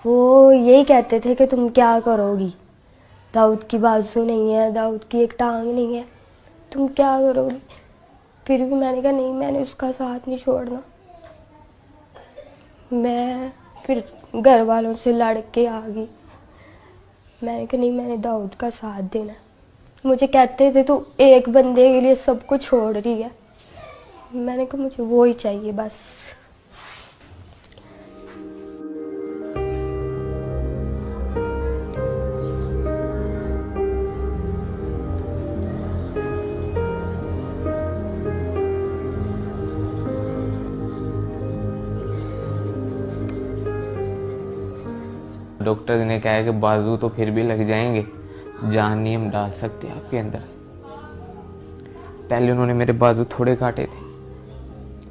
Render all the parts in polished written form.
वो यही कहते थे कि तुम क्या करोगी, दाऊद की बाजू नहीं है, दाऊद की एक टांग नहीं है, तुम क्या करोगी। फिर भी मैंने कहा नहीं, मैंने उसका साथ नहीं छोड़ना। मैं फिर घर वालों से लड़ के आ गई। मैंने कहा नहीं, मैंने दाऊद का साथ देना। मुझे कहते थे तू एक बंदे के लिए सब कुछ छोड़ रही है। मैंने कहा मुझे वो ही चाहिए बस। डॉक्टर ने कहा है कि बाजू तो फिर भी लग जाएंगे, जान नहीं हम डाल सकते आपके अंदर। पहले उन्होंने मेरे बाजू थोड़े काटे थे,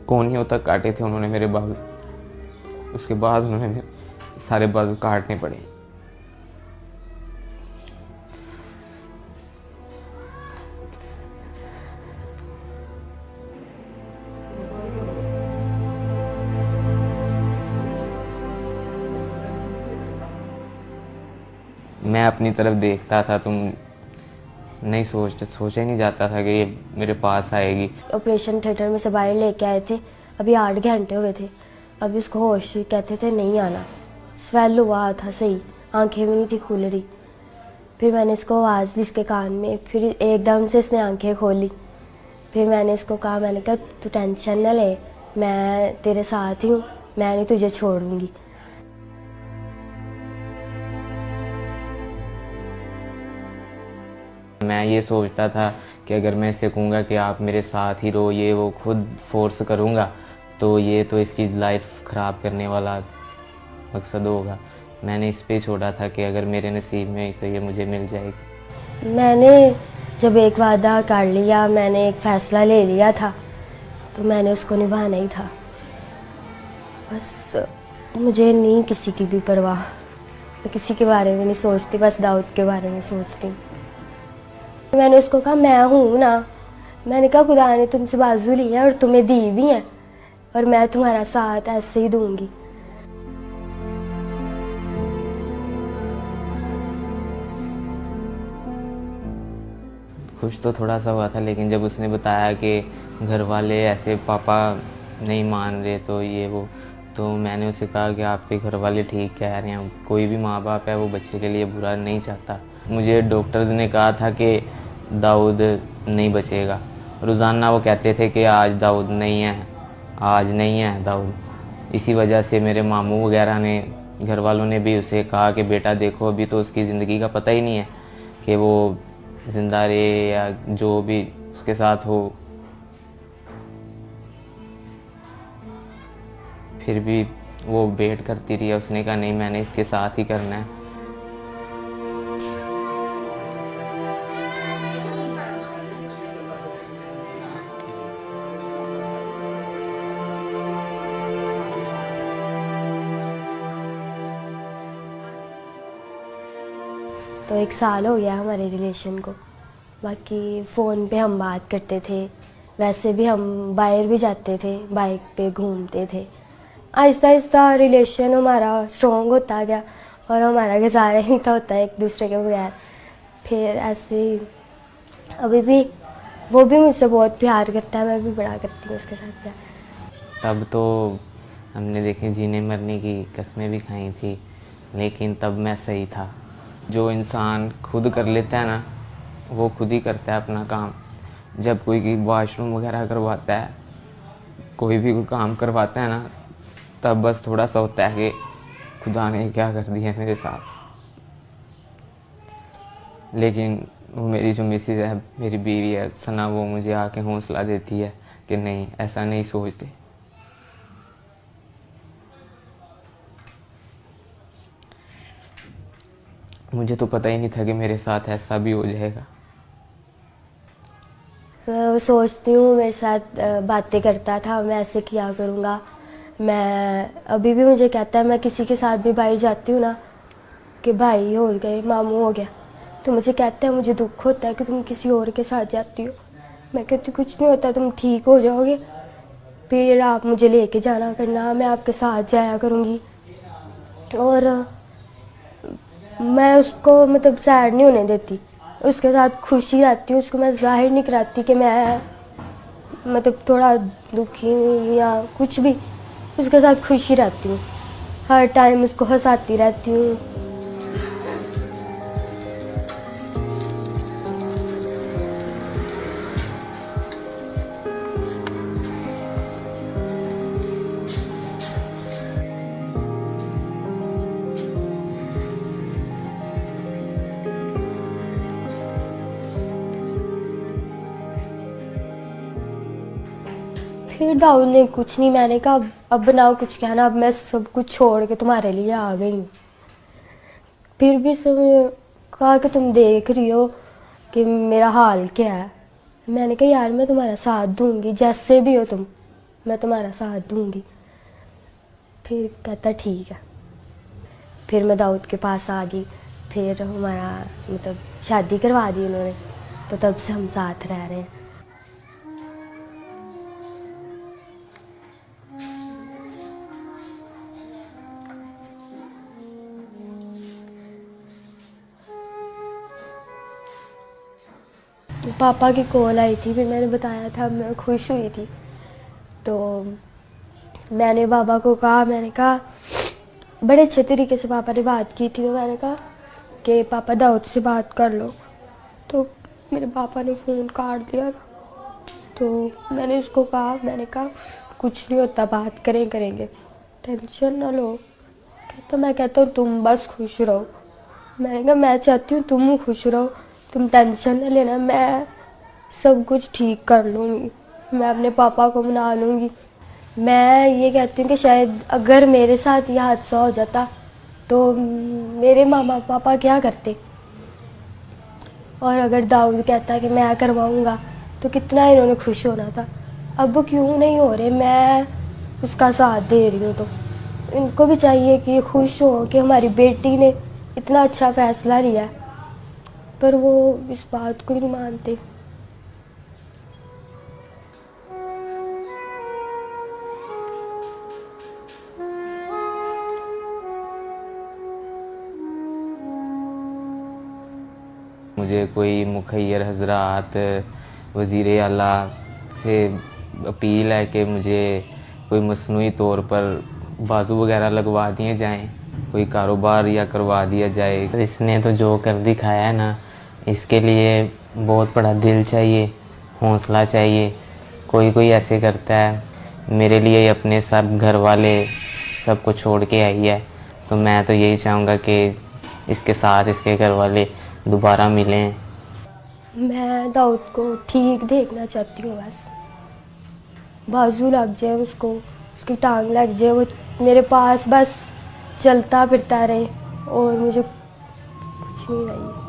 कोहनियों तक काटे थे उन्होंने मेरे बाजू। उसके बाद उन्होंने मेरे सारे बाजू काटने पड़े। मैं अपनी तरफ देखता था, तुम नहीं सोचा ही नहीं जाता था कि ये मेरे पास आएगी। ऑपरेशन थिएटर में से बाहर लेके आए थे, अभी 8 घंटे हुए थे, अभी उसको होश कहते थे नहीं आना। स्वेल हुआ था सही, आंखें भी नहीं थी खुल रही। फिर मैंने इसको आवाज़ दी इसके कान में, फिर एकदम से इसने आंखें खोली। फिर मैंने इसको कहा, मैंने कहा तू टेंशन न ले, मैं तेरे साथ ही हूँ, मैं नहीं तुझे छोड़ूंगी। मैं ये सोचता था कि अगर मैं इसे कहूँगा कि आप मेरे साथ ही रहो, ये वो खुद फोर्स करूँगा तो ये तो इसकी लाइफ ख़राब करने वाला मकसद होगा। मैंने इस पे छोड़ा था कि अगर मेरे नसीब में तो ये मुझे मिल जाएगी। मैंने जब एक वादा कर लिया, मैंने एक फ़ैसला ले लिया था, तो मैंने उसको निभाना ही था। बस मुझे नहीं किसी की भी परवाह, मैं किसी के बारे में नहीं सोचती, बस दाऊद के बारे में सोचती हूँ। मैंने उसको कहा मैं हूँ ना, मैंने कहा खुदा ने तुमसे बाजू ली है और तुम्हें दी भी है, और मैं तुम्हारा साथ ऐसे ही दूंगी। खुश तो थोड़ा सा हुआ था, लेकिन जब उसने बताया कि घर वाले ऐसे पापा नहीं मान रहे तो ये वो, तो मैंने उसे कहा कि आपके घर वाले ठीक कह रहे हैं, कोई भी माँ बाप है वो बच्चे के लिए बुरा नहीं चाहता। मुझे डॉक्टर्स ने कहा था कि दाऊद नहीं बचेगा। रोज़ाना वो कहते थे कि आज दाऊद नहीं है, आज नहीं है दाऊद। इसी वजह से मेरे मामू वगैरह ने, घर वालों ने भी उसे कहा कि बेटा देखो अभी तो उसकी ज़िंदगी का पता ही नहीं है कि वो जिंदा रहे या जो भी उसके साथ हो। फिर भी वो वेट करती रही। उसने कहा नहीं, मैंने इसके साथ ही करना है। तो 1 साल हो गया हमारे रिलेशन को। बाकी फ़ोन पे हम बात करते थे, वैसे भी हम बाहर भी जाते थे, बाइक पे घूमते थे। आहिस्ता आहिस्ता रिलेशन हमारा स्ट्रॉन्ग होता गया और हमारा गुजारा ही था होता है एक दूसरे के बगैर। फिर ऐसे ही अभी भी वो भी मुझसे बहुत प्यार करता है, मैं भी बड़ा करती हूँ उसके साथ प्यार। तब तो हमने देखे जीने मरने की कस्में भी खाई थी, लेकिन तब मैं सही था। जो इंसान खुद कर लेता है ना, वो खुद ही करता है अपना काम। जब कोई वॉशरूम वगैरह करवाता है, कोई भी कोई काम करवाता है ना, तब बस थोड़ा सा होता है कि खुदा ने क्या कर दिया मेरे साथ। लेकिन वो मेरी जो मिसेज है, मेरी बीवी है सना, वो मुझे आके हौसला देती है कि नहीं, ऐसा नहीं सोचते। मुझे तो पता ही नहीं था कि मेरे साथ ऐसा भी हो जाएगा। मैं सोचती हूँ मेरे साथ बातें करता था, मैं ऐसे किया करूँगा। मैं अभी भी मुझे कहता है, मैं किसी के साथ भी बाहर जाती हूँ ना कि भाई हो गए, मामू हो गया, तो मुझे कहता है मुझे दुख होता है कि तुम किसी और के साथ जाती हो। मैं कहती कुछ नहीं होता, तुम ठीक हो जाओगे, फिर आप मुझे लेके जाना करना, मैं आपके साथ जाया करूँगी। और मैं उसको मतलब सैड नहीं होने देती, उसके साथ खुशी रहती हूँ। उसको मैं जाहिर नहीं कराती कि मैं मतलब थोड़ा दुखी हूँ या कुछ भी, उसके साथ खुशी रहती हूँ। हर टाइम उसको हंसाती रहती हूँ। फिर दाऊद ने कुछ नहीं, मैंने कहा अब बनाओ कुछ कहना, अब मैं सब कुछ छोड़ के तुम्हारे लिए आ गई हूँ। फिर भी उसने कहा कि तुम देख रही हो कि मेरा हाल क्या है। मैंने कहा यार मैं तुम्हारा साथ दूंगी, जैसे भी हो तुम, मैं तुम्हारा साथ दूंगी। फिर कहता ठीक है। फिर मैं दाऊद के पास आ गई। फिर हमारा मतलब शादी करवा दी उन्होंने, तो तब से हम साथ रह रहे हैं। पापा की कॉल आई थी, फिर मैंने बताया था, मैं खुश हुई थी। तो मैंने पापा को कहा, मैंने कहा बड़े अच्छे तरीके से पापा ने बात की थी, तो मैंने कहा कि पापा दाऊद से बात कर लो। तो मेरे पापा ने फ़ोन काट दिया था। तो मैंने उसको कहा, मैंने कहा कुछ नहीं होता, बात करेंगे, टेंशन ना लो। कहता मैं कहता हूँ तुम बस खुश रहो। मैंने कहा मैं चाहती हूँ तुम खुश रहो, तुम टेंशन न लेना, मैं सब कुछ ठीक कर लूँगी, मैं अपने पापा को मना लूँगी। मैं ये कहती हूँ कि शायद अगर मेरे साथ ये हादसा हो जाता तो मेरे मामा पापा क्या करते, और अगर दाऊद कहता कि मैं करवाऊँगा तो कितना इन्होंने खुश होना था। अब वो क्यों नहीं हो रहे, मैं उसका साथ दे रही हूँ। तो इनको भी चाहिए कि खुश हो कि हमारी बेटी ने इतना अच्छा फैसला लिया है, पर वो इस बात को ही नहीं मानते। मुझे कोई मुखैर हजरात वज़ीर आला से अपील है कि मुझे कोई मसनूई तौर पर बाजू वगैरह लगवा दिए जाएं, कोई कारोबार या करवा दिया जाए। इसने तो जो कर दिखाया है ना, इसके लिए बहुत बड़ा दिल चाहिए, हौसला चाहिए। कोई कोई ऐसे करता है, मेरे लिए अपने सब घर वाले सब को छोड़ के आई है, तो मैं तो यही चाहूँगा कि इसके साथ इसके घर वाले दोबारा मिलें। मैं दाऊद को ठीक देखना चाहती हूँ, बस बाजू लग जाए उसको, उसकी टांग लग जाए, वो मेरे पास बस चलता फिरता रहे, और मुझे कुछ नहीं चाहिए।